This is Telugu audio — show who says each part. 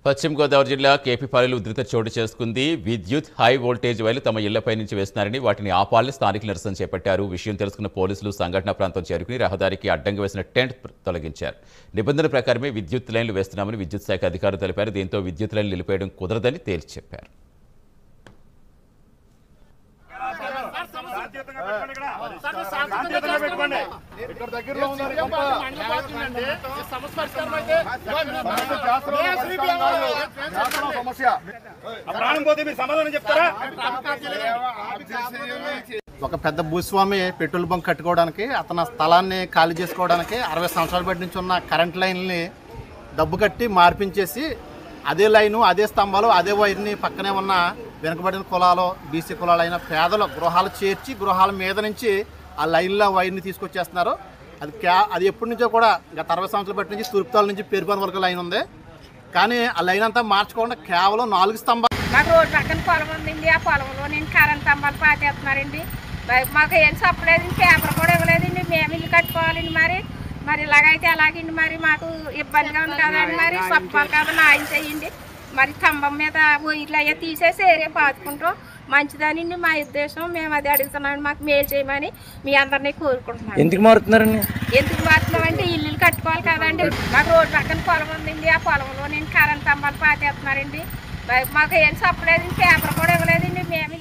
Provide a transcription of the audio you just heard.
Speaker 1: పశ్చిమ గోదావరి జిల్లా కేపీపాలెంలో ఉధృత చోటు చేసుకుంది. విద్యుత్ హై వోల్టేజ్ వైర్లు తమ ఇళ్లపై నుంచి వేస్తున్నారని వాటిని ఆపాలని స్థానికులు నిరసన చేపట్టారు. విషయం తెలుసుకున్న పోలీసులు సంఘటనా ప్రాంతం చేరుకుని రహదారికి అడ్డంగా వేసిన టెంట్ తొలగించారు. నిబంధనల ప్రకారమే విద్యుత్ లైన్లు వేస్తున్నామని విద్యుత్ శాఖ అధికారులు తెలిపారు. దీంతో విద్యుత్ లైన్లు నిలిపేయడం కుదరదని తేల్చి చెప్పారు.
Speaker 2: ఒక పెద్ద భూస్వామి పెట్రోల్ బంక్ కట్టుకోవడానికి అతని స్థలాన్ని ఖాళీ చేసుకోవడానికి 60 సంవత్సరాల బట్టి నుంచి ఉన్న కరెంట్ లైన్ని డబ్బు కట్టి మార్పించేసి అదే లైను అదే స్తంభాలు అదే వైర్ని పక్కనే ఉన్న వెనుకబడిన కులాలు బీసీ కులాలైన పేదల గృహాలు చేర్చి గృహాల మీద నుంచి ఆ లైన్లో వైర్ని తీసుకొచ్చేస్తున్నారు. అది ఎప్పటి నుంచో కూడా గత 60 సంవత్సరాల బట్టి నుంచి తూర్పుతాల నుంచి పేరుపాలెం వరకు లైన్ ఉంది. కానీ ఆ లైన్ అంతా మార్చుకోకుండా కేవలం 4 స్తంభాలు.
Speaker 3: మాకు రోడ్డు పక్కన పొలం ఉందండి. ఆ పొలంలో నేను కరెంట్ స్తంభాలు పాతేస్తున్నారండి. మాకు ఏం చెప్పలేదండి, పేపర్ కూడా ఇవ్వలేదండి. మేము ఇల్లు కట్టుకోవాలండి. మరి ఇలాగైతే ఎలాగండి, మరి మాకు ఇబ్బందిగా ఉంది కదండి. మరి చెప్పాలి కదా, న్యాయం చేయండి. మరి స్తంభం మీద ఇట్లా అయ్యా తీసేసి ఏరే పాతుకుంటాం మంచిదానండి మా ఉద్దేశం. మేము అది అడుగుతున్నాం, మాకు మేలు చేయమని మీ అందరినీ కోరుకుంటున్నాం.
Speaker 4: ఎందుకు మారుతున్నారండి?
Speaker 3: ఎందుకు మారుతున్నామంటే ఇల్లు కట్టుకోవాలి కదండి. మాకు రోడ్డు పక్కన పొలం ఉందండి. ఆ పొలంలో నేను కరెంట్ స్తంభాలు పాతేస్తున్నారండి. మాకు ఏం చెప్పలేదండి, పేపర్ కూడా ఇవ్వలేదండి. మేము